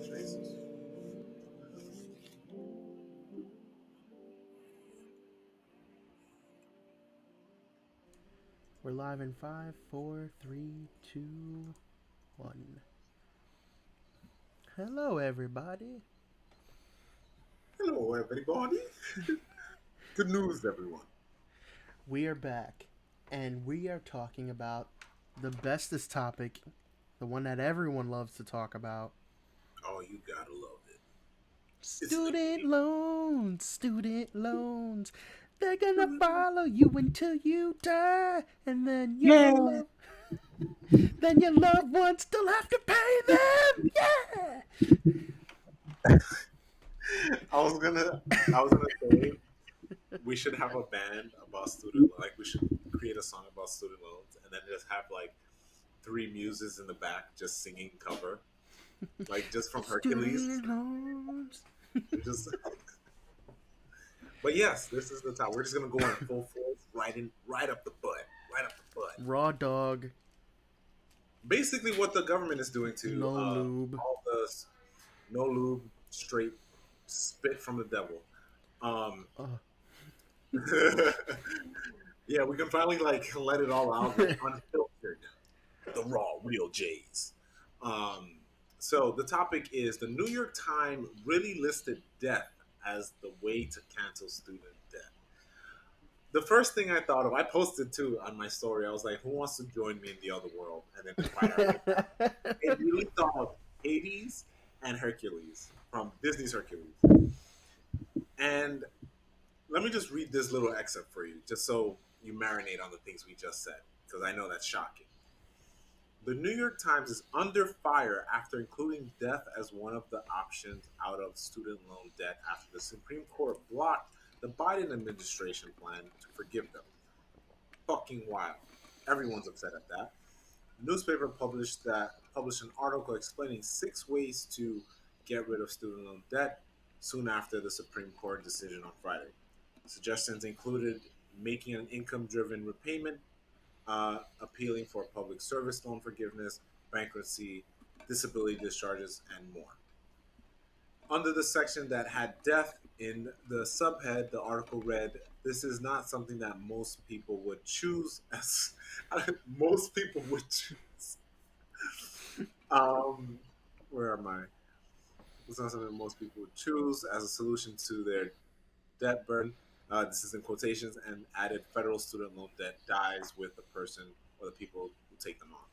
Jesus. We're live in 5, 4, 3, 2, 1. Hello, everybody. Hello, everybody. Good news, everyone. We are back, and we are talking about the bestest topic, the one that everyone loves to talk about. Oh, you gotta love it. It's the Student loans, student loans. They're gonna follow you until you die, and yeah. then your loved ones still have to pay them. Yeah. I was gonna say we should have a band about like we should create a song about student loans, and then just have like three muses in the back just singing cover, like just from Hercules. Student loans. We just, but yes, this is the time. We're just gonna go in full force, right up the butt, right up the butt. Raw dog. Basically, what the government is doing to No lube. all the no lube, straight spit from the devil. Um, Uh, yeah, we can finally like let it all out, like unfiltered, the raw, real J's. Um, so the topic is the New York Times really listed death as the way to cancel student debt. The first thing I thought of, I posted too on my story. I was like, "Who wants to join me in the other world and then fight our way back?" It really thought of Hades and Hercules from Disney's Hercules. And let me just read this little excerpt for you, just so you marinate on the things we just said, because I know that's shocking. The New York Times is under fire after including death as one of the options out of student loan debt after the Supreme Court blocked the Biden administration plan to forgive them. Fucking wild. Everyone's upset at that. The newspaper published an article explaining 6 ways to get rid of student loan debt soon after the Supreme Court decision on Friday. Suggestions included making an income-driven repayment, appealing for public service loan forgiveness, bankruptcy, disability discharges, and more. Under the section that had death in the subhead, the article read, "This is not something that most people would choose as most people would choose." Um, where am I? It's not something that most people would choose as a solution to their debt burden. This is in quotations, and added federal student loan debt dies with the person or the people who take them on.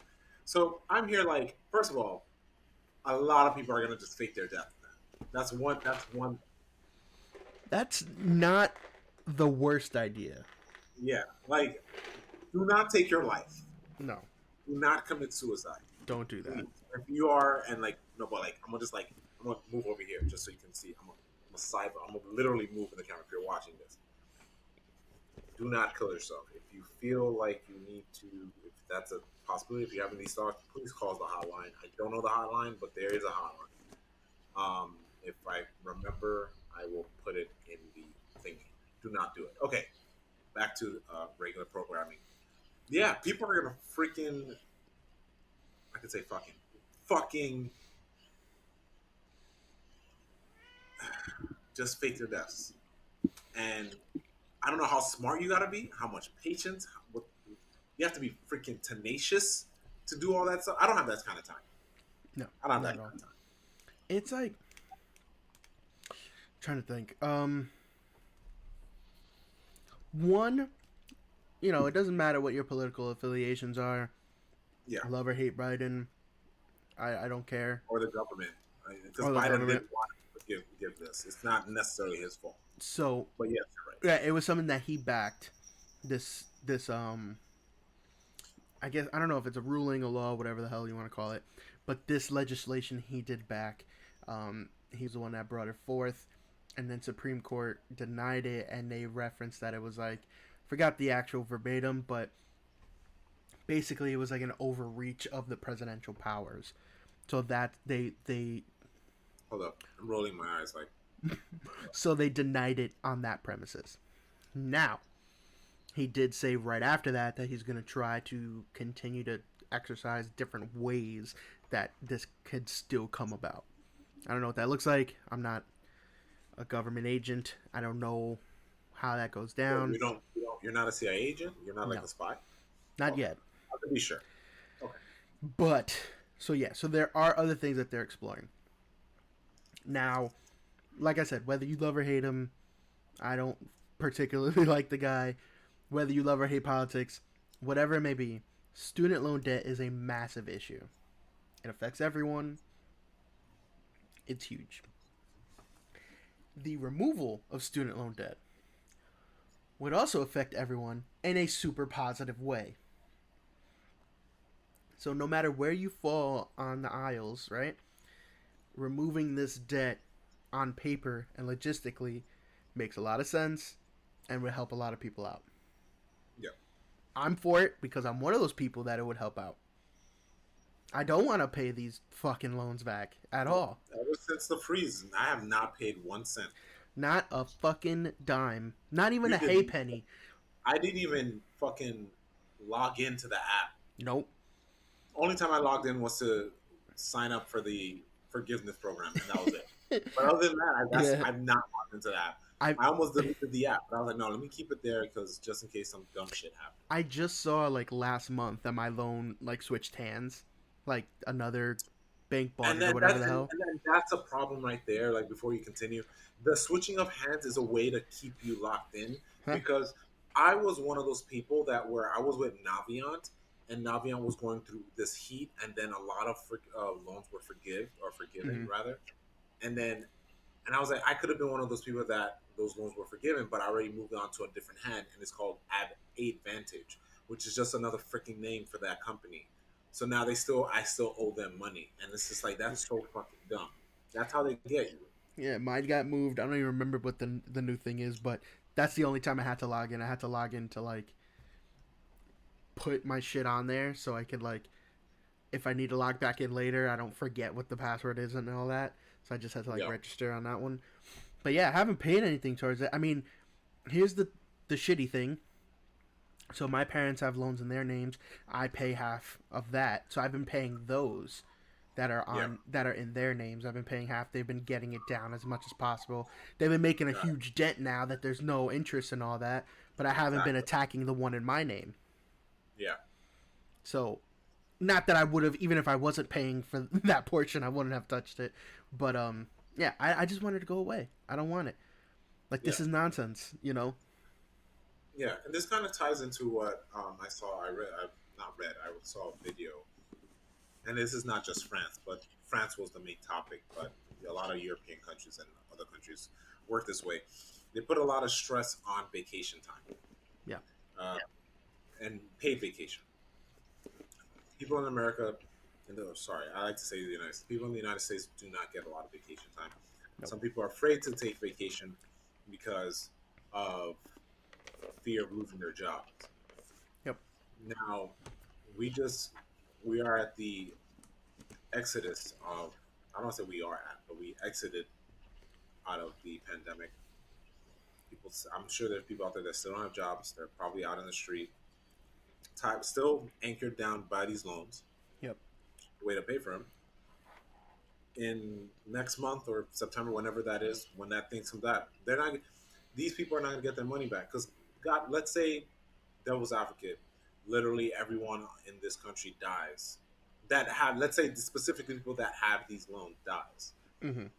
So I'm here like, first of all, a lot of people are gonna just fake their death. That's one. That's one. That's not the worst idea. Yeah, like, do not take your life. No, Do not commit suicide. don't do that. Please. If you are, and like, no, but like, I'm gonna move over here just so you can see. I'm gonna literally move in the camera if you're watching this. Do not kill yourself. If you feel like you need to, if that's a possibility, if you have any thoughts, please call the hotline. I don't know the hotline, but there is a hotline. If I remember, I will put it in the thingy. Do not do it. Okay, back to regular programming. Yeah, people are gonna freaking. I could say fucking, just fake their deaths. And I don't know how smart you gotta be, how much patience, what you have to be freaking tenacious to do all that stuff. I don't have that kind of time. No, I don't have not that at all. kind of time. It's like trying to think. One, it doesn't matter what your political affiliations are. Yeah, Love or hate Biden. I don't care. or the government, because Or the Biden government. didn't want to give this. It's not necessarily his fault. So But yes, you're right. yeah, it was something that he backed. This I guess I don't know if it's a ruling, a law, whatever the hell you want to call it, but this legislation he did back. He's the one that brought it forth, and then Supreme Court denied it, and they referenced that it was like, forgot the actual verbatim, but basically it was like an overreach of the presidential powers. So that they Hold up, I'm rolling my eyes. Like, so they denied it on that premises. Now he did say right after that he's going to try to continue to exercise different ways that this could still come about. I don't know what that looks like. I'm not a government agent. I don't know how that goes Well, down. you're not a CIA agent. You're not like No, a spy. not Okay, yet. I can be sure. Okay. But so yeah, so there are other things that they're exploring. Now, like I said, whether you love or hate him, I don't particularly like the guy. Whether you love or hate politics, whatever it may be, student loan debt is a massive issue. It affects everyone. It's huge. The removal of student loan debt would also affect everyone in a super positive way. So no matter where you fall on the aisles, right? Removing this debt on paper and logistically makes a lot of sense and would help a lot of people out. Yeah. I'm for it because I'm one of those people that it would help out. I don't want to pay these fucking loans back at No, all. ever since the freeze, I have not paid 1 cent. Not a fucking dime. Not even You a didn't. halfpenny. I didn't even fucking log into the app. Nope. Only time I logged in was to sign up for the forgiveness program, and that was it. But other than that, Yeah. I've not logged into the app. I I almost deleted the app, but I was like, no, let me keep it there because just in case some dumb shit happens. I just saw like last month that my loan like switched hands. Like another bank bought And it or then whatever that's the hell. and then that's a problem right there. Like before you continue, the switching of hands is a way to keep you locked in Huh? because I was one of those people that where I was with Navient and Navient was going through this heat, and then a lot of loans were forgiven Mm-hmm. rather, and then and I was like, I could have been one of those people that those loans were forgiven, but I already moved on to a different hand, and it's called Advantage, which is just another freaking name for that company. So now I still owe them money, and it's just like that's so fucking dumb. That's how they get you. Yeah, mine got moved. I don't even remember what the new thing is, but that's the only time I had to log in. I had to log in to like put my shit on there so I could like if I need to log back in later, I don't forget what the password is and all that. So I just had to like Yeah, register on that one. But yeah, I haven't paid anything towards it. I mean, here's the shitty thing. So my parents have loans in their names. I pay half of that. So I've been paying those yeah, that are in their names. I've been paying half. They've been getting it down as much as possible. They've been making a right, huge dent now that there's no interest in all that, but I haven't been exactly. attacking the one in my name. Yeah, So not that I would have even if I wasn't paying for that portion, I wouldn't have touched it. But yeah, I just wanted to go away. I don't want it. Like yeah, this is nonsense, you know? yeah. And this kind of ties into what I saw. I not read. I saw a video, and this is not just France, but France was the main topic. But a lot of European countries and other countries work this way. They put a lot of stress on vacation time Yeah. uh, and paid vacation. People in America, and sorry, I like to say the United States. People in the United States do not get a lot of vacation time. Nope. Some people are afraid to take vacation because of fear of losing their jobs. Yep. Now, we just we are at the exodus of. I don't want to say we are at, but we exited out of the pandemic. People, I'm sure there's people out there that still don't have jobs. They're probably out in the street, still anchored down by these loans. Yep. The way to pay for them in next month or September, whenever that is, when that thing comes out, they're not. These people are not going to get their money back because God, let's say, devil's advocate, literally everyone in this country dies. That have, let's say, specifically people that have these loans dies. Mhm.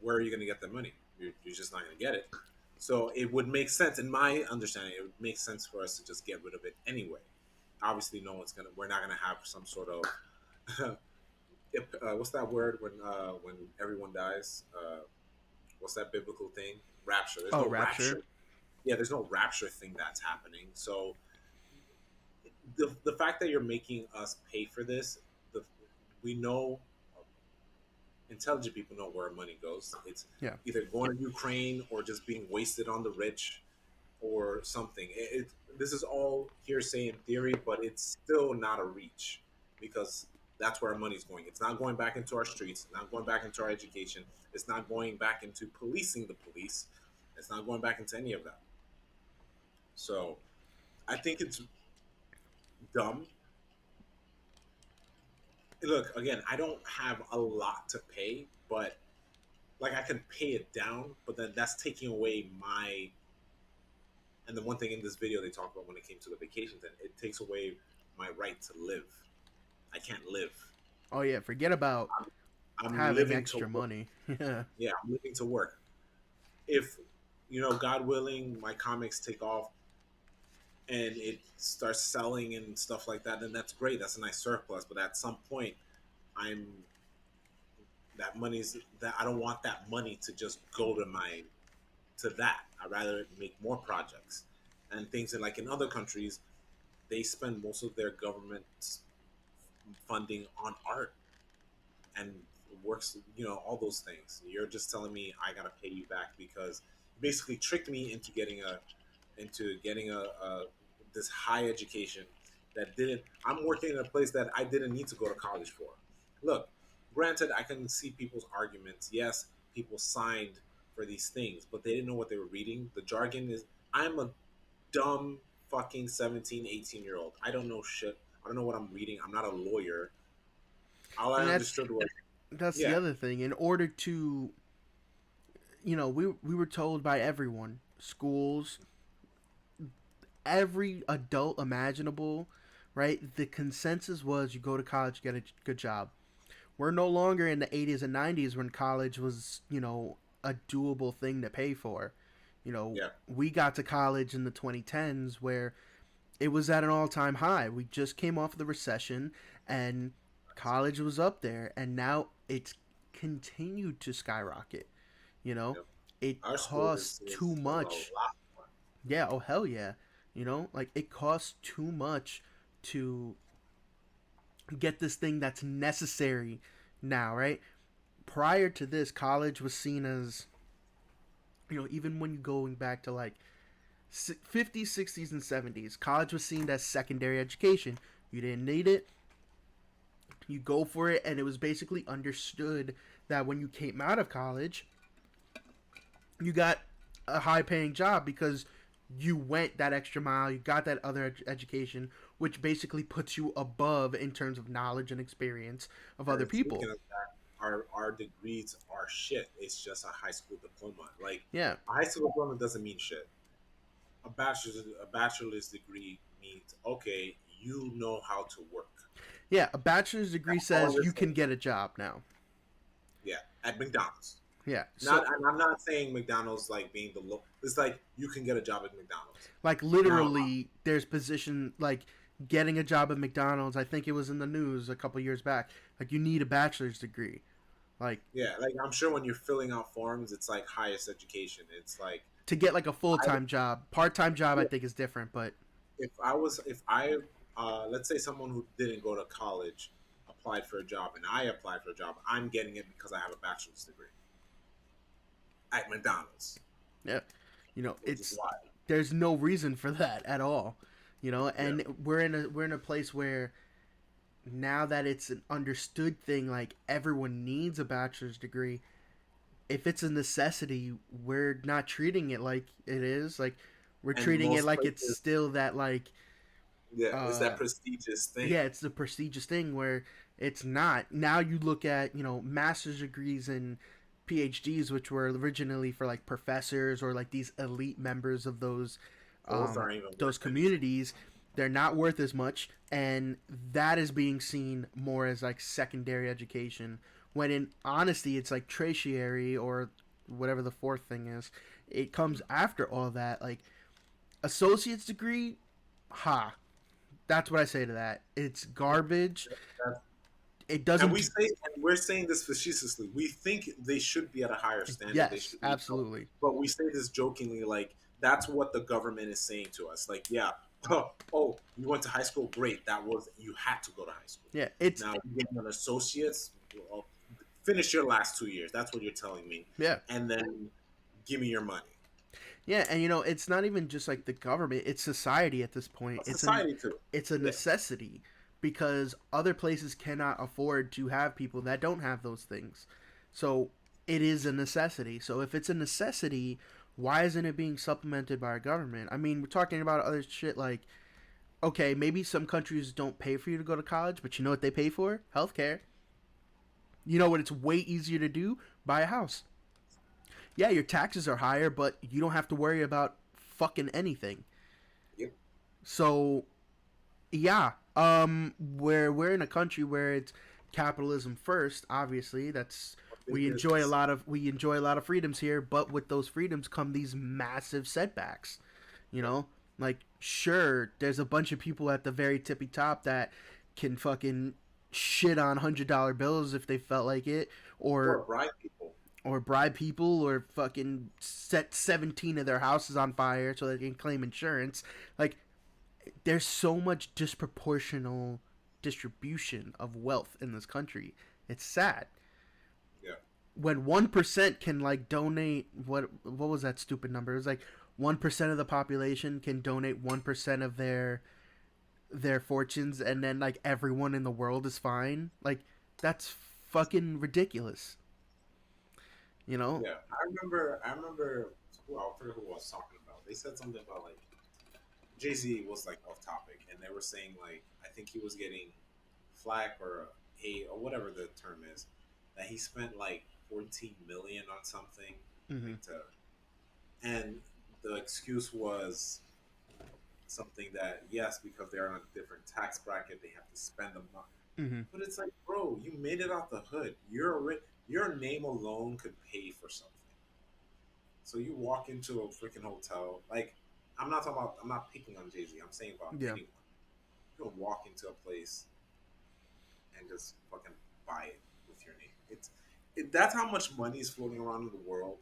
Where are you going to get the money? You're just not going to get it. So it would make sense, in my understanding, it would make sense for us to just get rid of it anyway. Obviously, no one's gonna. We're not gonna have some sort of what's that word when everyone dies? What's that biblical thing? Rapture. There's Oh, no Rapture. rapture. Yeah, there's no rapture thing that's happening. So the fact that you're making us pay for this, the we know intelligent people know where money goes. It's Yeah. either going to Ukraine or just being wasted on the rich or something. This is all hearsay in theory, but it's still not a reach because that's where our money's going. It's not going back into our streets. It's not going back into our education. It's not going back into policing the police. It's not going back into any of that. So I think it's dumb. Look, again, I don't have a lot to pay, but like I can pay it down, but then that's taking away my. And the one thing in this video they talk about when it came to the vacations, and it takes away my right to live. I can't live. Oh yeah, forget about I'm having living to extra work. money. Yeah. Yeah, I'm living to work. If God willing, my comics take off and it starts selling and stuff like that, then that's great. That's a nice surplus. But at some point, I'm that money's that I don't want that money to just go to that. I'd rather make more projects and things. And like in other countries, they spend most of their government funding on art and works, all those things. You're just telling me I gotta pay you back because you basically tricked me into getting a this high education that didn't. I'm working in a place that I didn't need to go to college for. Look, granted, I can see people's arguments. Yes, people signed for these things, but they didn't know what they were reading. The jargon is. I'm a dumb fucking 17, 18-year old. I don't know shit. I don't know what I'm reading. I'm not a lawyer. All I And understood was, that's the yeah, other thing. In order to, we were told by everyone, schools, every adult imaginable, right? The consensus was you go to college, get a good job. We're no longer in the 80s and 90s when college was, a doable thing to pay for. yeah, We got to college in the 2010s where it was at an all-time high. We just came off of the recession and college was up there, and now it's continued to skyrocket. You know, yeah. it Our school costs too is a much. lot. Yeah, oh hell yeah. Like it costs too much to get this thing that's necessary now, right? Prior to this, college was seen as, even when you going back to like 50s, 60s, and 70s, college was seen as secondary education. You didn't need it, you go for it, and it was basically understood that when you came out of college, you got a high paying job because you went that extra mile, you got that other education, which basically puts you above in terms of knowledge and experience of other And people. speaking of that, our degrees are shit. It's just a high school diploma. Like Yeah. a high school diploma doesn't mean shit. A bachelor's degree means okay, you know how to work. Yeah, a bachelor's degree That's all says you're you saying. can get a job now. Yeah, at McDonald's. Yeah. Not, So, and I'm not saying McDonald's like being the low. It's like you can get a job at McDonald's. like, Now, literally, there's position, like, getting a job at McDonald's. I think it was in the news a couple years back. Like, you need a bachelor's degree. Like, yeah, like I'm sure when you're filling out forms, it's like highest education. It's like to get, like, a full I, time job. Part time job, I think, is different, but if I let's say someone who didn't go to college applied for a job and I applied for a job, I'm getting it because I have a bachelor's degree at McDonald's, yeah, which is it's wild. there's no reason for that at all. Yeah, And we're in a place where now that it's an understood thing, like everyone needs a bachelor's degree. If it's a necessity, we're not treating it like it is. Like we're and treating it most like it's places, still that like yeah, it's uh that prestigious thing. yeah, it's the prestigious thing where it's not. Now you look at, master's degrees and PhDs, which were originally for like professors or like these elite members of Those aren't even those worth anything. communities. They're not worth as much, and that is being seen more as like secondary education. When in honesty, it's like tertiary or whatever the fourth thing is. It comes after all that. Like associate's degree, ha. That's what I say to that. It's garbage. It And doesn't. we're saying this facetiously. We think they should be at a higher standard. They Yes, should be, absolutely. but we say this jokingly, like that's what the government is saying to us. Like, yeah, oh, you went to high school, great. That was you had to go to high school. Yeah, it's Now you get an associate's. Well, finish your last 2 years. That's what you're telling me, yeah. and then give me your money. Yeah, and it's not even just like the government, it's society at this point. But society too. It's a Yeah, necessity because other places cannot afford to have people that don't have those things. So it is a necessity. So if it's a necessity, why isn't it being supplemented by our government? I mean, we're talking about other shit like okay, maybe some countries don't pay for you to go to college, but you know what they pay for? Healthcare. You know what? It's way easier to do? Buy a house. Yeah, your taxes are higher, but you don't have to worry about fucking anything. Yep. So yeah, we're in a country where it's capitalism first. Obviously, that's Big business. we enjoy a lot of freedoms here, but with those freedoms come these massive setbacks. You Yep. know, like sure, there's a bunch of people at the very tippy top that can fucking shit on $100 bills if they felt like it, or Or bribe people. bribe people, or fucking set 17 of their houses on fire so they can claim insurance. Like there's so much disproportional distribution of wealth in this country. It's sad. Yeah. When 1% can like donate what was that stupid number? It was like 1% of the population can donate 1% of their fortunes, and then like everyone in the world is fine. Like that's fucking ridiculous. You know? Yeah. I remember who I forget who I was talking about. They said something about like Jay Z was like off topic, and they were saying like I think he was getting flack or hate or whatever the term is that he spent like 14 million on something Mm-hmm. like to, and the excuse was something that yes because they're on a different tax bracket they have to spend the money, Mm-hmm. but it's like bro you made it out the hood, your name alone could pay for something. So you walk into a freaking hotel like I'm not picking on Jay Z. I'm saying about Yeah. anyone. You can walk into a place and just fucking buy it with your name. That's how much money is floating around in the world.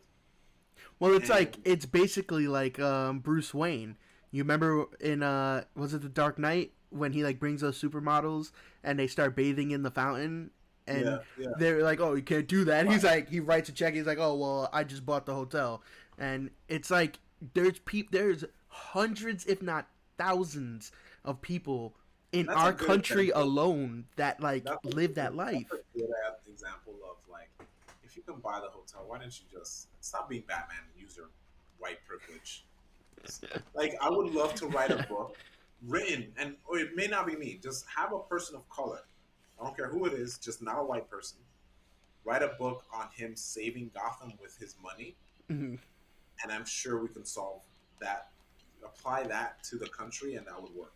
Well, it's like And it's basically like Bruce Wayne. You remember in was it The Dark Knight when he like brings those supermodels and they start bathing in the fountain, and yeah, yeah, they're like, "Oh, you can't do that." He's like, he writes a check. He's like, "Oh, well, I just bought the hotel," and it's like there's hundreds, if not thousands, of people in that's a our good country example. alone that like live that That's life. a good example of like, if you can buy the hotel, why didn't you just stop being Batman and use your white privilege? Like, I would love to write a book written, and or it may not be me. Just have a person of color. I don't care who it is, just not a white person. Write a book on him saving Gotham with his money, and I'm sure we can solve that. Apply that to the country, and that would work.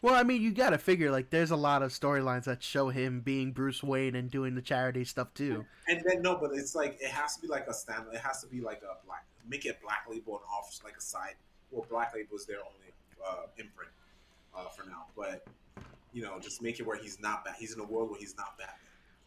Well, I mean, you gotta figure like there's a lot of storylines that show him being Bruce Wayne and doing the charity stuff too. And then no, but it's like it has to be like a stand. It has to be like a black. Make it black label and off like a side. Well, black label is their only imprint for now. But just make it where he's not Bat. He's in a world where he's not Batman.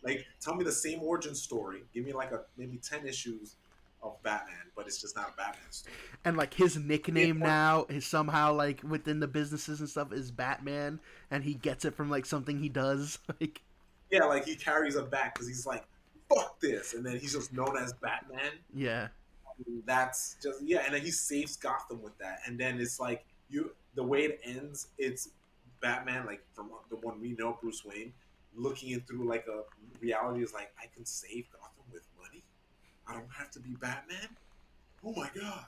Like, tell me the same origin story. Give me like a maybe 10 issues of Batman, but it's just not a Batman story. And like his Yeah, nickname now is somehow like within the businesses and stuff is Batman, and he gets it from like something he does. Like, yeah, like he carries a bat because he's like, fuck this, and then he's just known as Batman. yeah, That's just yeah, and then he saves Gotham with that, and then it's like the way it ends, it's Batman like from the one we know, Bruce Wayne, looking in through like a reality is like I can save Gotham with money. I don't have to be Batman. Oh my god!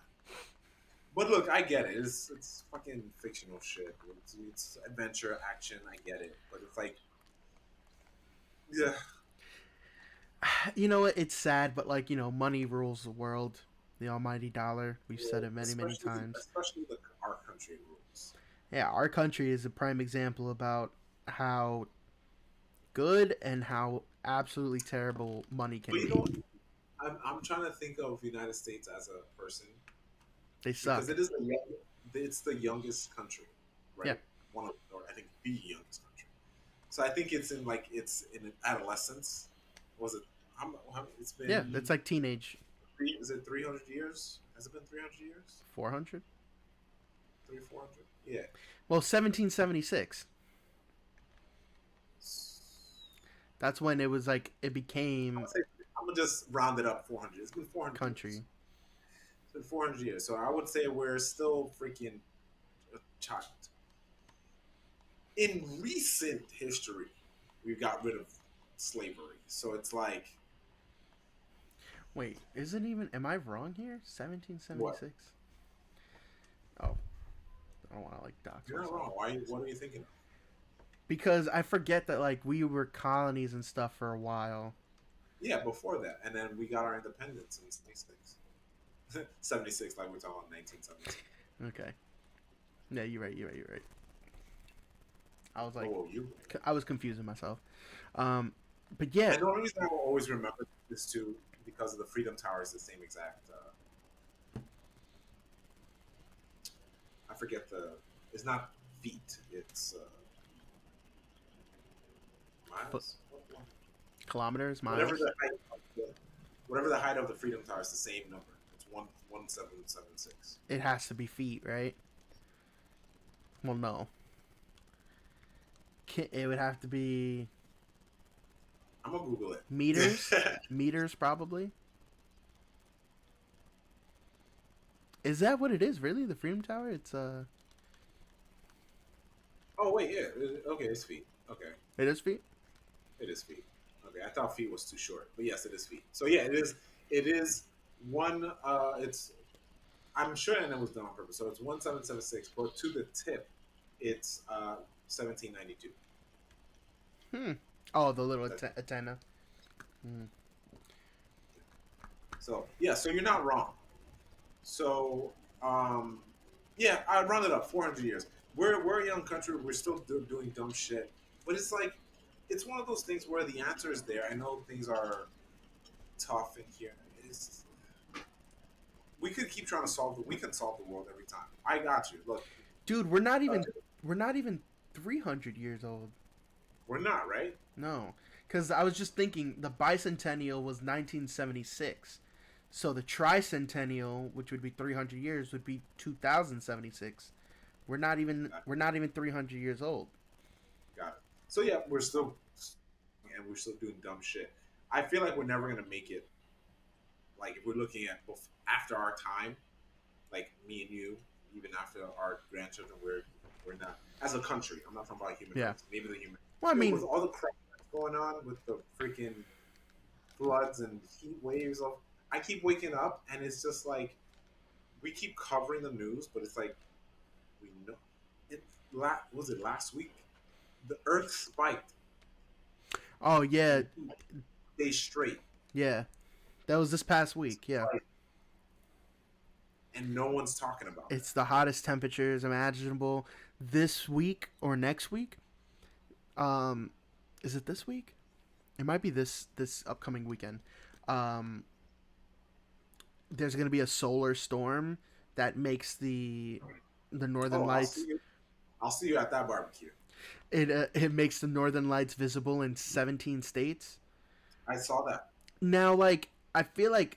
But look, I get it. It's fucking fictional shit. It's adventure action. I get it, but it's like yeah, you know what? It's sad, but like money rules the world. The almighty dollar. We've said it many, many times. especially the our country rules. Yeah, our country is a prime example about how good and how absolutely terrible money But can be. I'm trying to think of United States as a person They because suck. it's the youngest country, Yeah, right? One of, or I think the youngest country. So I think it's in adolescence. Was it? It's yeah. been That's like teenage. is it 300 years? Has it been 300 years? 400. Three 400? Yeah. Well, 1776. That's when it was like it I'm became gonna say I'm gonna just round it up 400. It's been 400 years. country. It's been 400 years. So I would say we're still freaking a child. In recent history, we got rid of slavery. So it's like Wait, isn't even? Am I wrong here? what? 1776. Oh, I don't want to like dox You're not myself wrong. Why? What are you thinking of? because I forget that like we were colonies and stuff for a while. Yeah, before that, and then we got our independence in '76. '76, like we're talking about 1976. Okay. Yeah, you're right. You're right. You're right. I was like, Oh, you. I was confusing myself. Um, but yeah, And the only reason I will always remember this too, because of the Freedom Tower is the same exact. I forget the. It's not feet. It's foot miles. kilometers, Whatever miles. the height. Of the, whatever the height of the Freedom Tower is the same number. It's 1776. It has to be feet, right? Well, no. It would have to be I'm gonna Google meters. it. Meters, probably. Is that what it is? Really, the Freedom Tower? It's Oh wait, yeah. Okay, it's feet. Okay, it is feet. it is feet. Okay, I thought feet was too short, but yes, it is feet. So yeah, it is. It is one. It's. I'm sure, and it was done on purpose. So it's 1776, but to the tip, it's 1792. Hmm. Oh, the little antenna. Hmm. So yeah, so you're not wrong. So um, yeah, I round it up 400 years. We're a young country. We're still doing dumb shit, but it's like it's one of those things where the answer is there. I know things are tough in here. It's, we could keep trying to solve it. We can solve the world every time. I got you. Look, Dude, we're not even 300 years old. we're not right. No, because I was just thinking the bicentennial was 1976, so the tricentennial, which would be 300 years, would be 2076. We're not even Got, we're not even 300 years old. got it. So yeah, we're still and we're still doing dumb shit. I feel like we're never gonna make it. Like if we're looking at after our time, like me and you, even after our grandchildren, we're not as a country. I'm not talking about human Yeah. race. Maybe the human. Well, I With mean, all the crap that's going on with the freaking floods and heat waves of, I keep waking up and it's just like we keep covering the news, but it's like we know it. Was it last week? The Earth spiked oh yeah, and days straight, yeah. That was this past week. Yeah, and no one's talking about it's that. the hottest temperatures imaginable this week or next week. Um, is it this week? It might be this upcoming weekend. Um, there's gonna be a solar storm that makes the northern Oh, lights. I'll see you at that barbecue. It makes the northern lights visible in 17 states. I saw that. Now, like I feel like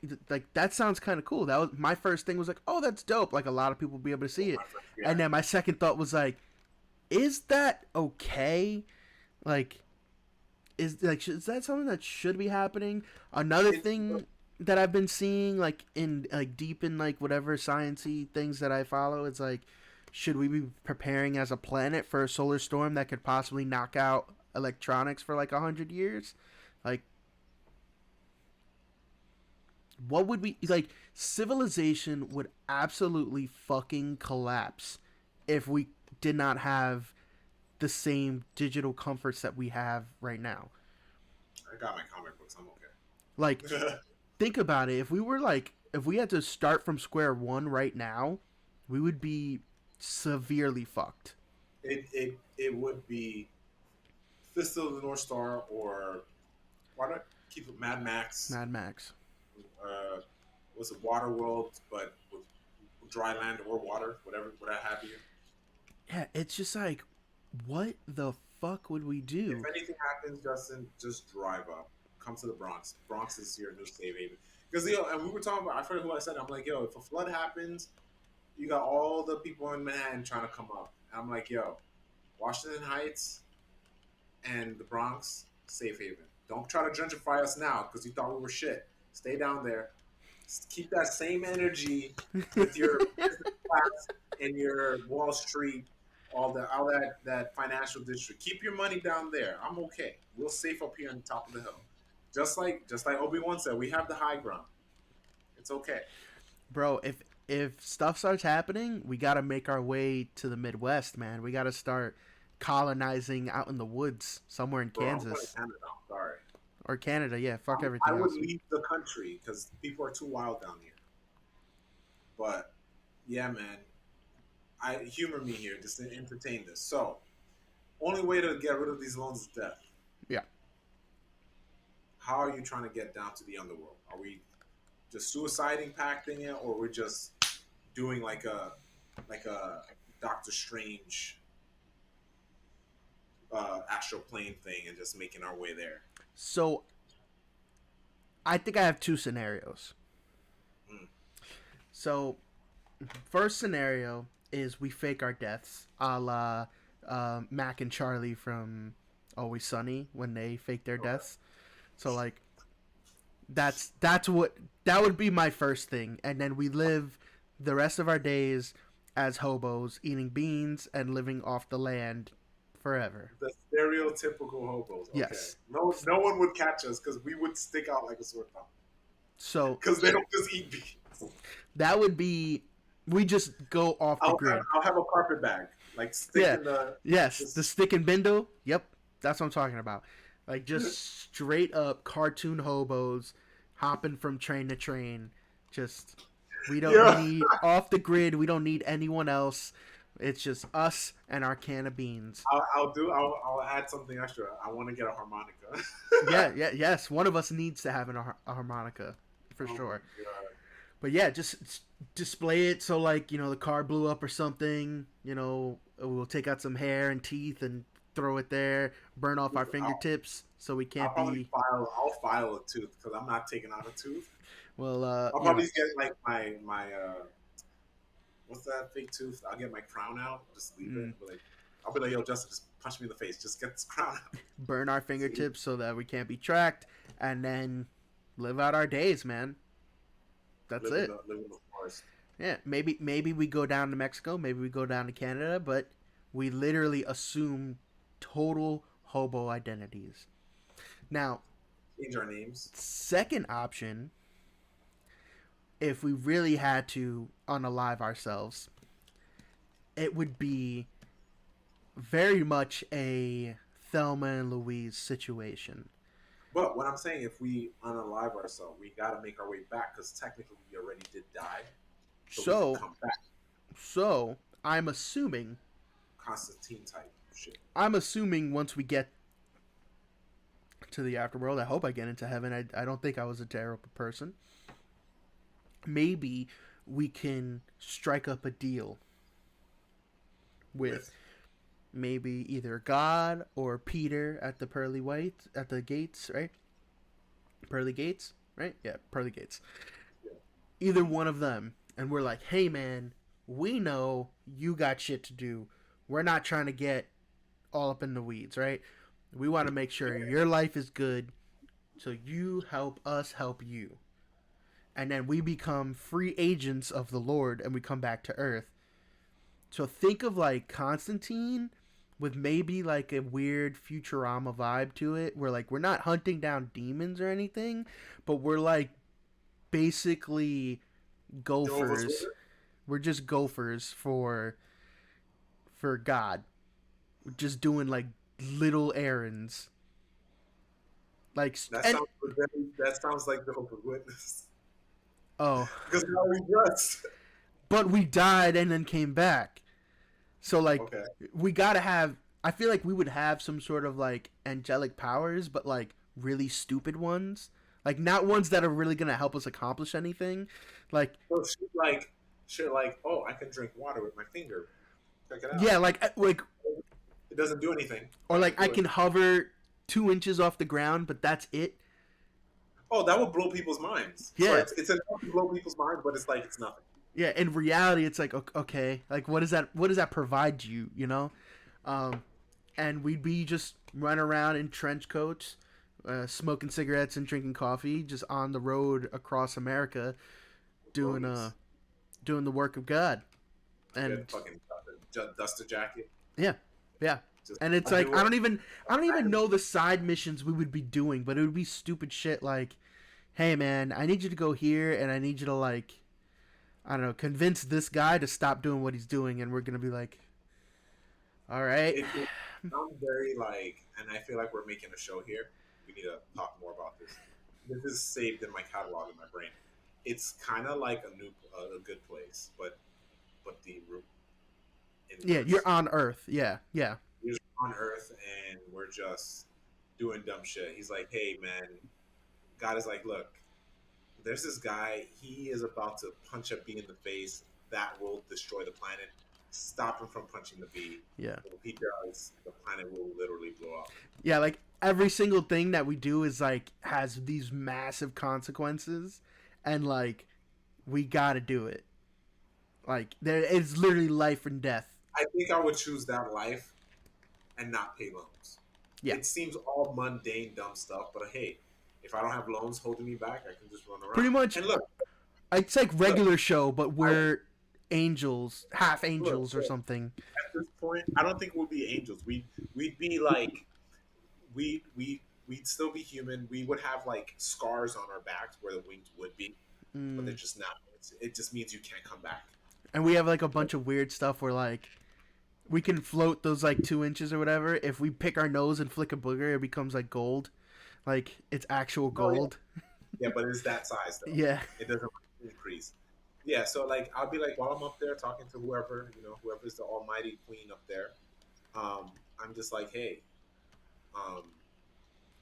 that sounds kind of cool. That was my first thing was like, oh, that's dope. Like a lot of people will be able to see it. My first And then reaction. my second thought was like, is that okay? Like, is that something that should be happening? Another It's thing that I've been seeing, like in like deep in like whatever sciencey things that I follow, it's like, should we be preparing as a planet for a solar storm that could possibly knock out electronics for like 100 years? Like, what would we like? Civilization would absolutely fucking collapse if we did not have the same digital comforts that we have right now. I got my comic books. I'm Like, okay. think about it. If we were like, if we had to start from square one right now, we would be severely fucked. It would be Fist of the North Star or why not keep it Mad Max? Mad Max. Uh, was it Water World, but with dry land or water, whatever have you. Yeah, it's just like, what the fuck would we If do? anything happens, Justin, just drive up. Come to the Bronx. Bronx is your new safe haven. Because and we were talking about. I forget who I said. I'm like, yo, if a flood happens, you got all the people in Manhattan trying to come up. And I'm like, yo, Washington Heights and the Bronx, safe haven. Don't try to gentrify us now because you thought we were shit. Stay down there. Keep that same energy with your business class and your Wall Street, all that financial district. Keep your money down there. I'm okay. We'll safe up here on the top of the hill. Just like Obi-Wan said, we have the high ground. It's okay. Bro, if if stuff starts happening, we got to make our way to the Midwest, man. We got to start colonizing out in the woods somewhere in Bro, I'm going to Kansas Canada. I'm sorry. or Canada. Yeah, fuck I everything would else. leave the country because people are too wild down here. But yeah, man, I humor me here, just to entertain this. So, only way to get rid of these loans is death. Yeah. How are you trying to get down to the underworld? Are we just suiciding, pacting it, or we're just doing like a Doctor Strange astral plane thing and just making our way there? So I think I have two scenarios. Mm. So first scenario is we fake our deaths, a la Mac and Charlie from Always Sunny when they fake their Okay. deaths. So like that's what that would be my first thing, and then we live the rest of our days as hobos, eating beans and living off the land forever. The stereotypical hobos. Okay. Yes. No one would catch us because we would stick out like a sore thumb. So Because they don't just eat beans. that would be we just go off the grid. I'll have a carpet bag. Like stick Yeah. in the Yes, just, the stick and bindle. Yep, that's what I'm talking about. Like just straight up cartoon hobos hopping from train to train. Just we don't yeah. need off the grid. We don't need anyone else. It's just us and our can of beans. I'll add something extra. I want to get a harmonica. Yeah, yes. One of us needs to have a harmonica for Oh sure. my God. But yeah, just display it so like the car blew up or something. We'll take out some hair and teeth and throw it there. Burn off our fingertips so we can't be. I'll file a tooth because I'm not taking out a tooth. Well, I'll probably get like my what's that fake tooth? I'll get my crown out. Just leave it. Like I'll be like, yo, Justin, just punch me in the face. Just get this crown out. Burn our fingertips so that we can't be tracked, and then live out our days, man. That's it. Live in the forest. Yeah, maybe we go down to Mexico, maybe we go down to Canada, but we literally assume total hobo identities. Now, Change our names. second option, if we really had to unalive ourselves, it would be very much a Thelma and Louise situation. But what I'm saying, if we unalive ourselves, we got to make our way back because technically we already did die. So we can come back. So I'm assuming Constantine type shit. I'm assuming once we get to the afterworld, I hope I get into heaven. I don't think I was a terrible person. Maybe we can strike up a deal with maybe either God or Peter at the at the gates, right? Pearly gates, right? Yeah, pearly gates. Yeah. Either one of them, and we're like, hey man, we know you got shit to do. We're not trying to get all up in the weeds, right? We want to make sure your life is good, so you help us help you. And then we become free agents of the Lord and we come back to Earth. So think of like Constantine with maybe like a weird Futurama vibe to it, where like we're not hunting down demons or anything, but we're like basically gophers. We're just gophers for God. We're just doing like little errands. Like that sounds like the Jehovah's Witness. Oh, Because now we dress. but we died and then came back. So like Okay. we gotta have. I feel like we would have some sort of like angelic powers, but like really stupid ones. Like not ones that are really gonna help us accomplish anything. Like So shit like, oh, I can drink water with my finger. Check it out. yeah, like It doesn't do anything. or like I can hover 2 inches off the ground, but that's it. Oh, that would blow people's minds. Yeah. So it's enough to blow people's minds, but it's like it's nothing. Yeah, in reality, it's like okay, like what does that provide you? And we'd be just running around in trench coats, smoking cigarettes and drinking coffee, just on the road across America, doing the work of God. And fucking duster jacket. yeah, and it's like I don't even know the side missions we would be doing, but it would be stupid shit like, hey man, I need you to go here, and I need you to like I don't know, convince this guy to stop doing what he's doing, and we're gonna be like, all right. It sounds very like, and I feel like we're making a show here. We need to talk more about this. This is saved in my catalog in my brain. It's kind of like a good place, but the Yeah, you're inverse. on Earth. Yeah, yeah. We're just on Earth and we're just doing dumb shit. He's like, hey man, God is like, look, there's this guy. He is about to punch a bee in the face that will destroy the planet. Stop him from punching the bee. Yeah. If he does, the planet will literally blow up. Yeah, like every single thing that we do is like has these massive consequences, and like we gotta do it. Like there, it's literally life and death. I think I would choose that life and not pay loans. Yeah, It seems all mundane, dumb stuff, but hey, if I don't have loans holding me back, I can just run pretty around. much. And look, It's like look, regular show, but I, we're angels, half look. angels or So something. at this point, I don't think we'd be angels. We'd be like we'd still be human. We would have like scars on our backs where the wings would be, but they're Mm. just not. It just means you can't come back. And we have like a bunch of weird stuff where like we can float those like 2 inches or whatever. If we pick our nose and flick a booger, it becomes like gold. Like it's actual Oh yeah, gold. yeah, but it's that size though. Yeah. It doesn't increase. Yeah, so like I'll be like while I'm up there talking to whoever whoever's the almighty queen up there. I'm just like, hey, um,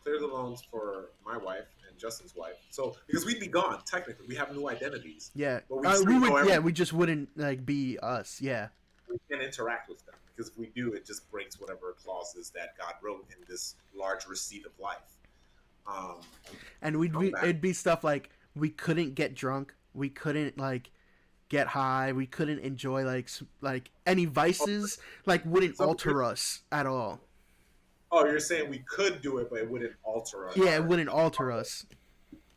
clear the loans for my wife and Justin's wife. So because we'd be gone technically, we have new identities, Yeah. but we still We know would. Yeah. everything. We just wouldn't like be us. Yeah. We can't interact with them because if we do, it just breaks whatever clauses that God wrote in this large receipt of life. Um, And we'd come be. back. It'd be stuff like we couldn't get drunk. We couldn't like get high. We couldn't enjoy like any Oh, vices. Like wouldn't so, alter us at all. oh, you're saying we could do it, but it wouldn't alter Yeah. It our. wouldn't alter us.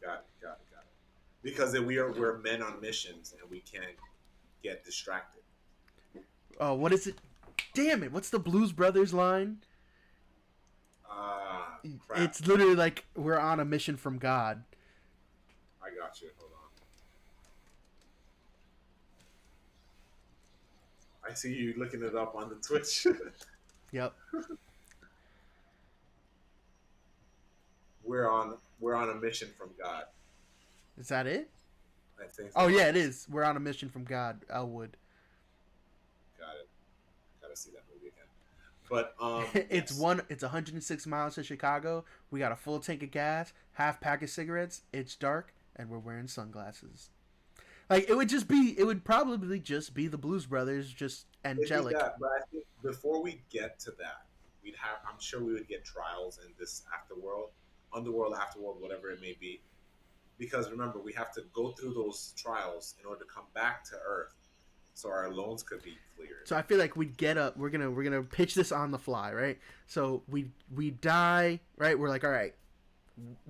Got it, got it, got it. Because we're men on missions and we can't get distracted. Oh, what is it? Damn it! What's the Blues Brothers line? Crap. It's literally like we're on a mission from God. I got you. Hold on. I see you looking it up on the Twitch. Yep. we're on a mission from God. Is that it? I think Oh so. yeah, it is. We're on a mission from God, Elwood. Got it. Gotta see that movie again. But It's yes. one. It's 106 miles to Chicago. We got a full tank of gas, half pack of cigarettes. It's dark, and we're wearing sunglasses. Like it would just be. It would probably just be the Blues Brothers, just It'd be angelic. that, but I think before we get to that, we'd have. I'm sure we would get trials in this afterworld, underworld, afterworld, whatever it may be. Because remember, we have to go through those trials in order to come back to Earth, so our loans could be cleared. So I feel like we'd get up. We're gonna pitch this on the fly, right? So we die, right? We're like, all right,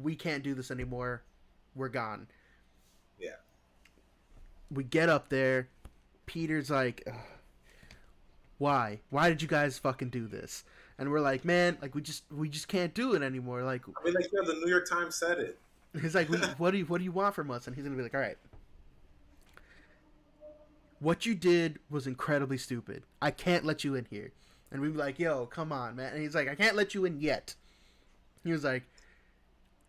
we can't do this anymore. We're gone. Yeah, We get up there. Peter's like, "Ugh, why? Why did you guys fucking do this?" And we're like, man, like we just can't do it anymore. Like I mean, like yeah, the New York Times said it. he's like, what do you want from us? And he's gonna be like, all right, what you did was incredibly stupid. I can't let you in here. And we'd be like, yo, come on, man. And he's like, I can't let you in yet. He was like,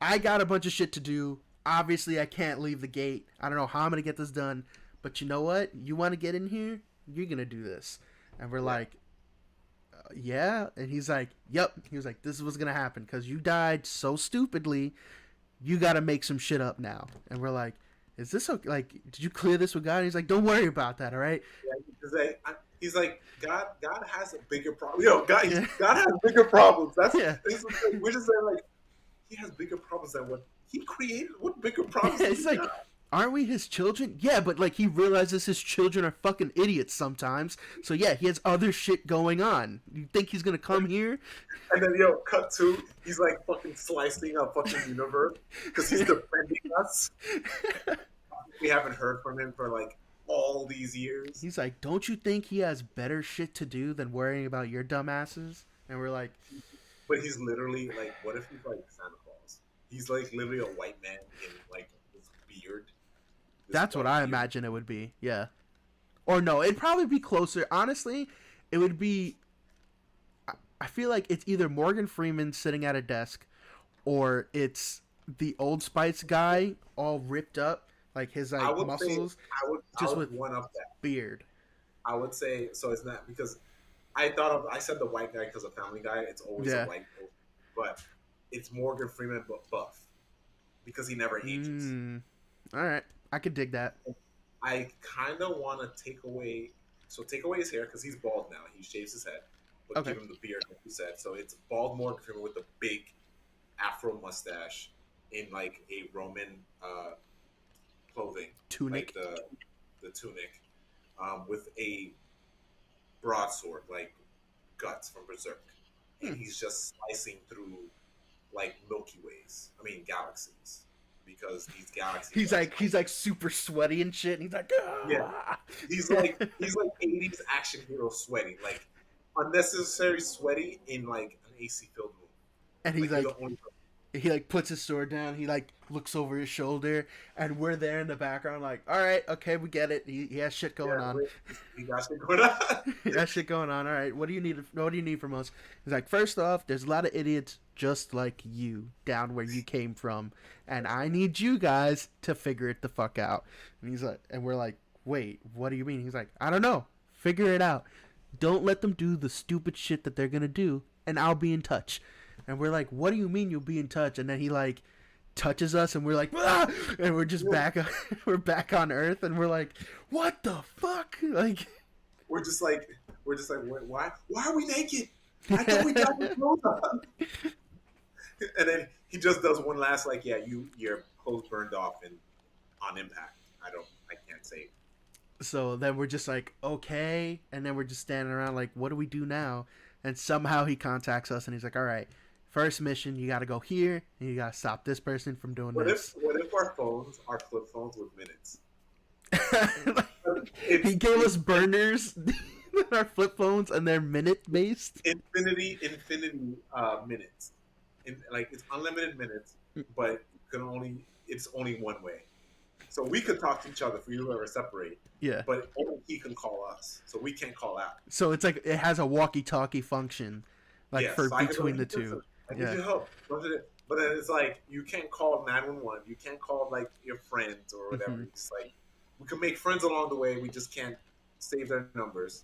I got a bunch of shit to do. Obviously, I can't leave the gate. I don't know how I'm gonna get this done, but you know what? You want to get in here? You're gonna do this. And we're Yeah, like, yeah. And he's like, yep. He was like, this is what's gonna happen because you died so stupidly. You got to make some shit up now. And we're like, is this okay? Like, did you clear this with God? And he's like, don't worry about that. All right. yeah. He's like God has a bigger problem. Yo, God, Yeah. God has bigger problems. Yeah. We're just saying like he has bigger problems than what he created. What bigger problems Yeah, does it's he like, got? aren't we his children? Yeah, but like he realizes his children are fucking idiots sometimes. So yeah, he has other shit going on. You think he's gonna come here? And then yo, cut to he's like fucking slicing a fucking universe because he's defending us. We haven't heard from him for like all these years. He's like, don't you think he has better shit to do than worrying about your dumbasses? And we're like, But he's literally like, what if he's like Santa Claus? He's like literally a white man in like this beard, this That's what white I beard. imagine it would be. Yeah. Or no, it'd probably be closer. Honestly, it would be. I feel like it's either Morgan Freeman sitting at a desk, or it's the Old Spice guy, all ripped up, like his I like would say muscles, I just would with one up that. beard. I would say so. It's not because I said the white guy because of Family Guy. It's always a Yeah. white, but it's Morgan Freeman but buff because he never ages. Mm. All right, I could dig that. I kind of want to take away his hair because he's bald now. He shaves his head, but Okay. give him the beard, like you said. So it's bald Morgan Freeman with the big Afro mustache in like a Roman clothing, like Tunic. the tunic, with a broadsword, like Guts from Berserk, and Hmm. he's just slicing through like Milky Ways. I mean galaxies, because these galaxies are He's tiny. like super sweaty and shit. And he's like, Yeah, ah! he's like 80s action hero sweaty, like unnecessary sweaty in like an AC filled room. And he's Like you're like, the only. he like puts his sword down. He like looks over his shoulder, and we're there in the background, like, all right, okay, we get it. He has shit going Yeah, on. he got shit going on. He has shit going on. All right, what do you need? What do you need from us? He's like, first off, there's a lot of idiots just like you down where you came from, and I need you guys to figure it the fuck out. And he's like, and we're like, wait, what do you mean? He's like, I don't know. Figure it out. Don't let them do the stupid shit that they're gonna do, and I'll be in touch. And we're like, what do you mean you'll be in touch? And then he like touches us, and we're like, ah! And we're just back, we're back on Earth, and we're like, what the fuck? Like, we're just like why are we naked? I thought we got the clothes on. And then he just does one last like, yeah, your clothes burned off and on impact. I can't say. so then we're just like, okay, and then we're just standing around like, what do we do now? And somehow he contacts us, and he's like, all right, first mission, you got to go here, and you got to stop this person from doing this. What if our phones are flip phones with minutes? He It's gave us burners, our flip phones, and they're minute based. infinity minutes. Like it's unlimited minutes, but it's only one way. So we could talk to each other if we ever separate, Yeah. but only he can call us, so we can't call out. So it's like it has a walkie-talkie function, like Yes, for so I can go, between hey, the two. listen, I need Yeah. your help. But then it's like you can't call 911. You can't call like your friends or whatever. Hmm. It's like we can make friends along the way. We just can't save their numbers.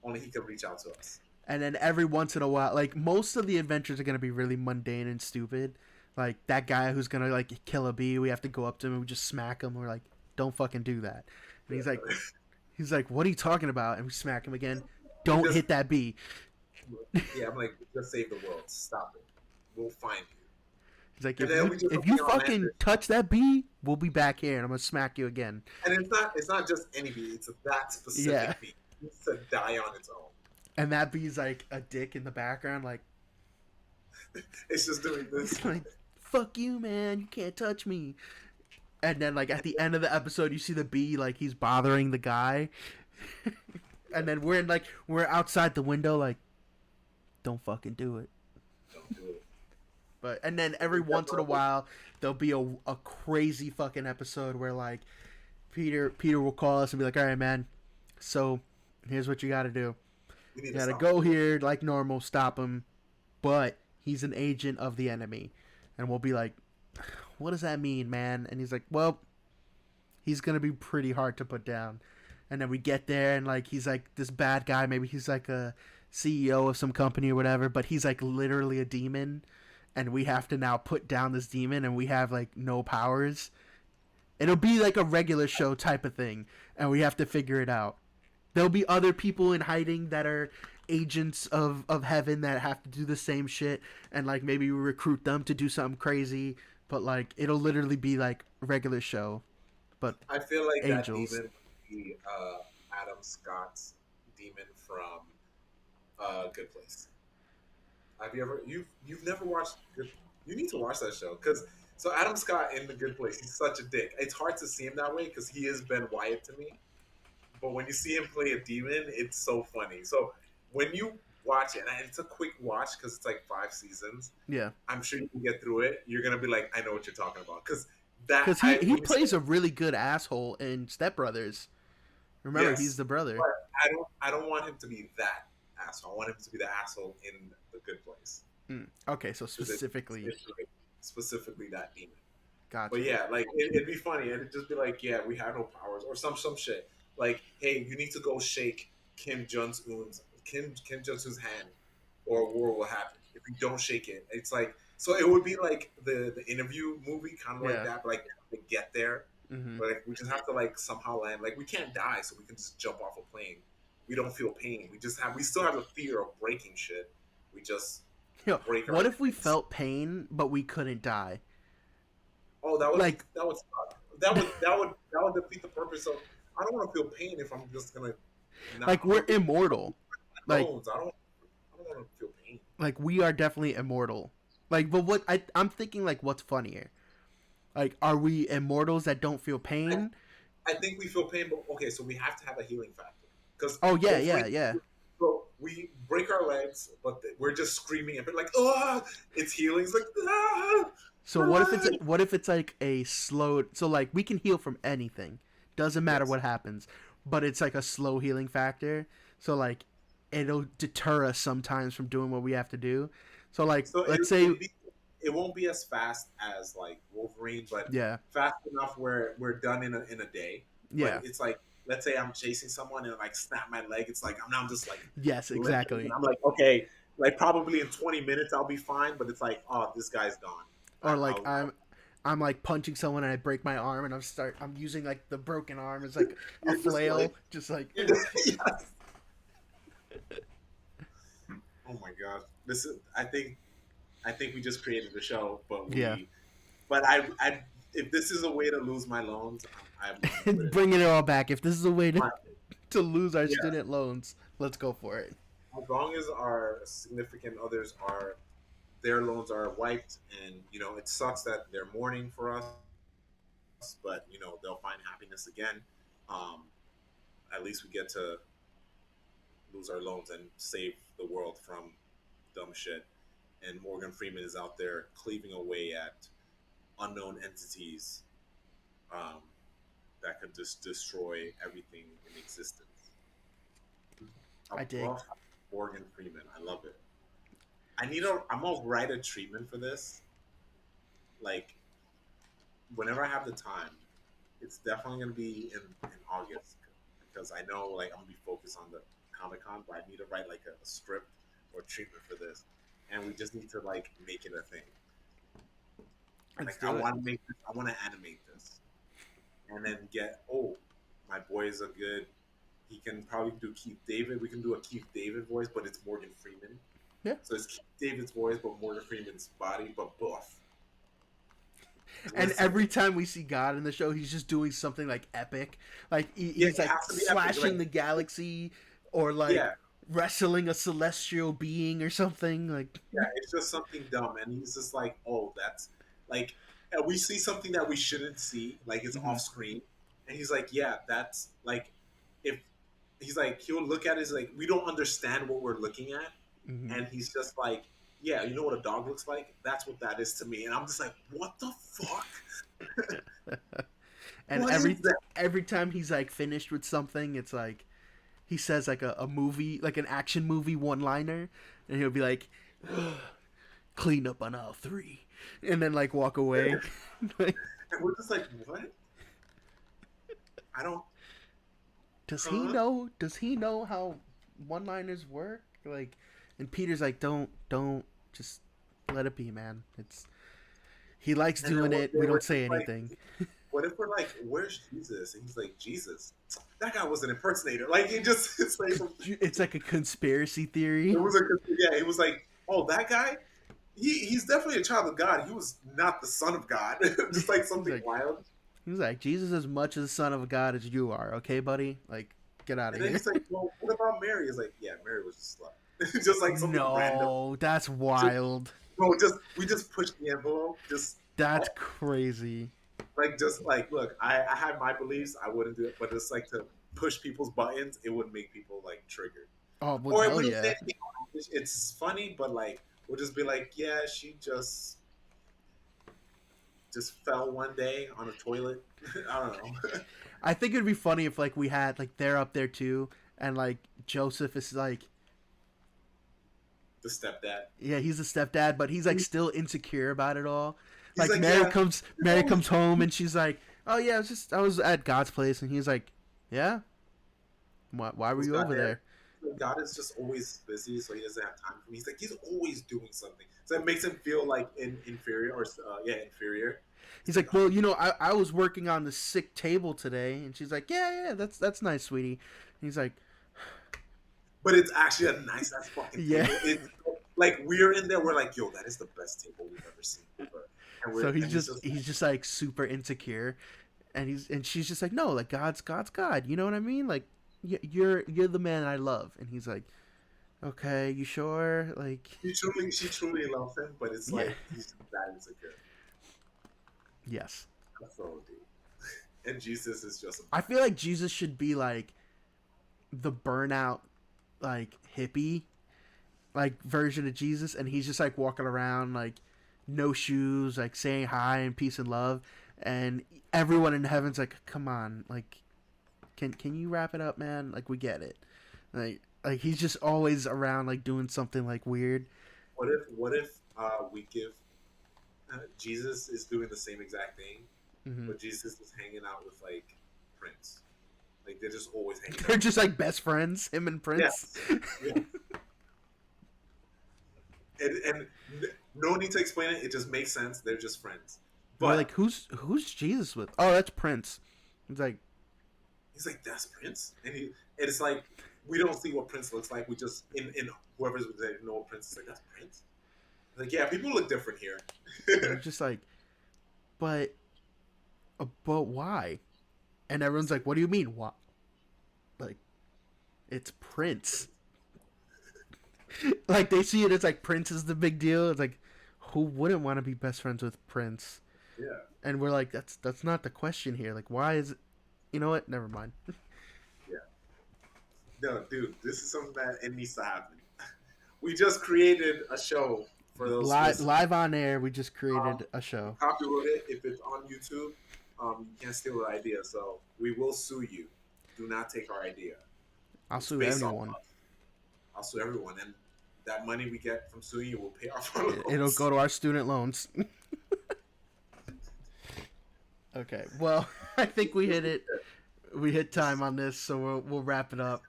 Only he can reach out to us. And then every once in a while, like most of the adventures are gonna be really mundane and stupid. Like that guy who's gonna like kill a bee, we have to go up to him and we just smack him. We're like, don't fucking do that. And Yeah. he's like, what are you talking about? And we smack him again. We Don't just hit that bee. yeah, I'm like, just save the world. Stop it. We'll find you. He's like, And then we just if you on fucking land. touch that bee, we'll be back here and I'm gonna smack you again. And it's not just any bee. It's that specific Yeah. bee. It needs to die on its own. And that bee's like a dick in the background, like, It's just doing this. like, fuck you, man, you can't touch me. And then like at the end of the episode, you see the bee like he's bothering the guy, and then we're outside the window like, don't fucking do it. Don't do it. But and then every once in a while there'll be a crazy fucking episode where like Peter will call us and be like, all right, man, so here's what you got to do. We need You to got to stop go it. here like normal, stop him, but he's an agent of the enemy, and we'll be like, what does that mean, man? And he's like, well, he's gonna be pretty hard to put down. And then we get there, and like he's like this bad guy. Maybe he's like a CEO of some company or whatever, but he's like literally a demon, and we have to now put down this demon, and we have like no powers. It'll be like a regular show type of thing, and we have to figure it out. There'll be other people in hiding that are agents of heaven that have to do the same shit, and like maybe we recruit them to do something crazy, but like it'll literally be like a regular show, but I feel like angels. that demon would be Adam Scott's demon from Good Place. Have you ever you've never watched Good? You need to watch that show because so Adam Scott in The Good Place, he's such a dick. It's hard to see him that way because he is Ben Wyatt to me. But when you see him play a demon, it's so funny. So when you watch it, and it's a quick watch because it's like 5 seasons. Yeah. I'm sure you can get through it. You're gonna be like, I know what you're talking about because that because I he when you say plays a really good asshole in Step Brothers. Remember, he's yes, the brother. but I don't want him to be that asshole. I want him to be the asshole in the good place Okay, so because specifically, it's like specifically that demon. But gotcha. yeah, like it'd be funny, and it'd just be like, yeah, we have no powers, or some shit. Like, hey, you need to go shake Kim Jong Un's hand, or a war will happen. If you don't shake it, it's like so. It would be like the interview movie, kind of like Yeah. that, but like to get there, Mm-hmm. but like we just have to like somehow land. Like we can't die, so we can just jump off a plane. We don't feel pain. We still have the fear of breaking shit. We just Yo, break our what if we legs. felt pain but we couldn't die? Oh, Like, that would suck. That would defeat the purpose of. I don't want to feel pain if I'm just gonna not. like we're immortal. Like, Loans. I don't want to feel pain. we are definitely immortal. Like, but I'm thinking like, what's funnier? Like, are we immortals that don't feel I, pain? I think we feel pain, but okay, so we have to have a healing factor because Oh yeah, hopefully, yeah, yeah. so we break our legs, but we're just screaming and like, oh, it's healing. It's like, ah, So ah. what if it's like a slow? So like we can heal from anything. Doesn't matter Yes. what happens, but it's like a slow healing factor. So like it'll deter us sometimes from doing what we have to do. So like So let's say it won't be as fast as like Wolverine, but yeah, fast enough where we're done in a day. But yeah, it's like let's say I'm chasing someone and like snap my leg. It's like I'm just like yes, limping, and exactly. I'm like okay, like probably in 20 minutes I'll be fine. But it's like oh this guy's gone. Or like I'll I'm like punching someone and I break my arm and I'm using like the broken arm as like a you're just like flail, just like you're just, yes. Oh my god, this is I think we just created a show, but yeah, I if this is a way to lose my loans, I'm with it. bringing it all back. If this is a way My, to lose our yeah, student loans, let's go for it. as long as our significant others are their loans are wiped, and you know it sucks that they're mourning for us, but you know they'll find happiness again. Um, at least we get to lose our loans and save the world from dumb shit. And Morgan Freeman is out there cleaving away at unknown entities um, that could just destroy everything in existence. A I dig. buff Morgan Freeman, I love it. I'm gonna write a treatment for this. Like whenever I have the time, it's definitely gonna be in August because I know like I'm gonna be focused on the Comic Con, but I need to write like a script or treatment for this, and we just need to like make it a thing. Let's Like I do it. want to make this, I want to animate this, and then get my boy is a good. He can probably do Keith David. We can do a Keith David voice, but it's Morgan Freeman. Yeah. So it's Keith David's voice, but Morgan Freeman's body, but buff, And glistening. every time we see God in the show, he's just doing something like epic. Like Yeah, he's it like has to be epic. slashing Like the galaxy or like yeah, wrestling a celestial being or something. Like yeah, it's just something dumb, and he's just like, oh, that's like, and we see something that we shouldn't see, like it's mhm, off screen, and he's like, yeah, that's like, if he's like, he'll look at it as like, we don't understand what we're looking at, mhm. and he's just like, yeah, you know what a dog looks like? That's what that is to me, and I'm just like, what the fuck? And What is that? every time he's like finished with something, it's like he says like a movie, like an action movie one liner, and he'll be like, "Clean up on aisle 3," and then like walk away. Like, And we're just like, what? I don't, does he huh? know? Does he know how one liners work? Like, and Peter's like, don't just let it be, man. It's he likes And then doing one it. day We we're don't just say like, anything. what if we're like, where's Jesus? And he's like, Jesus. That guy was an impersonator. Like he just it's like It's like a conspiracy it theory. was a yeah. It was like, oh, that guy. He's definitely a child of God. He was not the son of God. Just like He's something like, wild. he's like, Jesus as much as the son of God as you are, okay, buddy? Like, get out of And then here. he's like, well, what about Mary? He's like, yeah, Mary was just slut. Just like something random. No, that's Just wild. no, just we just pushed the envelope. Just That's oh, crazy. like just like look, I have my beliefs. I wouldn't do it, but it's like to push people's buttons. It would make people like triggered. Oh, well, Or hell we don't say yeah. anything. It's funny, but like we'll just be like, yeah, she just just fell one day on a toilet. I don't know. I think it'd be funny if like we had like they're up there too, and like Joseph is like, The stepdad. yeah, he's a stepdad, but he's like still insecure about it all. He's Like like, yeah, Mary comes home and she's like, oh yeah, I was at God's place, and he's like, yeah, why were was you God over there? there? God is just always busy, so he doesn't have time for me. He's like, he's always doing something, so it makes him feel like inferior, or yeah, inferior. He's He's like, like, oh, well, I was working on the sick table today, and she's like, yeah, that's nice, sweetie. And he's like, but it's actually a nice ass fucking yeah. table. It's like we're in there, we're like, yo, that is the best table we've ever seen ever. So And he's just he's just like super insecure, and she's just like, no, like God's God, you know what I mean? Like you're the man I love, and he's like, okay, you sure? Like, she truly loves him, but it's yeah, like he's that insecure. yes. That's all, dude. And Jesus is just a I feel like Jesus should be like the burnout, like hippie, like version of Jesus, and he's just like walking around like no shoes, like saying hi and peace and love, and everyone in heaven's like, come on, like, can you wrap it up, man? Like, we get it. Like he's just always around like doing something like weird. what if we give Jesus is doing the same exact thing, Mm-hmm. but Jesus is hanging out with like Prince. Like they're just always hanging They're out. just like best friends, him and Prince. Yes. Yeah. And no need to explain it. It just makes sense. They're just friends. We're But like, who's Jesus with? Oh, that's Prince. It's like, he's like, that's Prince, and it's like we don't see what Prince looks like. We just in whoever's like, know what Prince is like. That's Prince. Like, yeah, people look different here. they're just like, but but why? And everyone's like, what do you mean? What? Like, it's Prince. Like they see it as like Prince is the big deal. It's like, who wouldn't want to be best friends with Prince? Yeah. And we're like, that's not the question here. Like, why is it? You know what? Never mind. Yeah. No, dude, this is something that it needs to happen. We just created a show for those Live on air, we just created a you show. copyright it if it's on YouTube. You can't steal the idea, so we will sue you. Do not take our idea. I'll It's sue based off anyone. us. I'll sue everyone, and that money we get from suing you will pay off our loans. It'll go to our student loans. Okay. Well, I think we hit it. We hit time on this, so we'll wrap it up.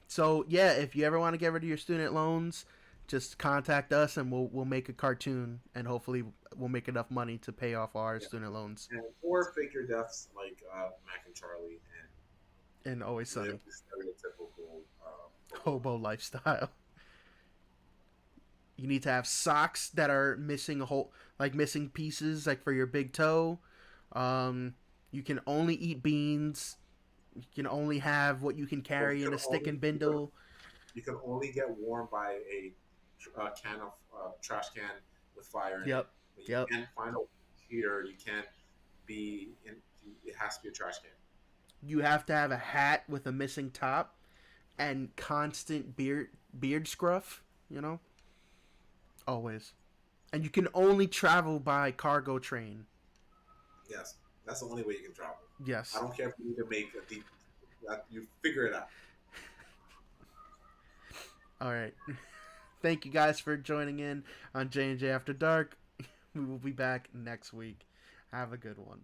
So yeah, if you ever want to get rid of your student loans, just contact us and we'll make a cartoon, and hopefully we'll make enough money to pay off our student loans. And or fake your deaths like Mac and Charlie, And Always and Sunny, live the stereotypical hobo lifestyle. You need to have socks that are missing a whole, like missing pieces, like for your big toe. You can only eat beans. You can only have what you can carry in a stick and bindle. You can only get warm by a can of trash can with fire in it. Yep. But you can't find a heater. You can't be in. It has to be a trash can. You have to have a hat with a missing top and constant beard scruff. You know, always. And you can only travel by cargo train. Yes, that's the only way you can travel. Yes. I don't care if you need to make a deep. You figure it out. All right. Thank you guys for joining in on J&J After Dark. We will be back next week. Have a good one.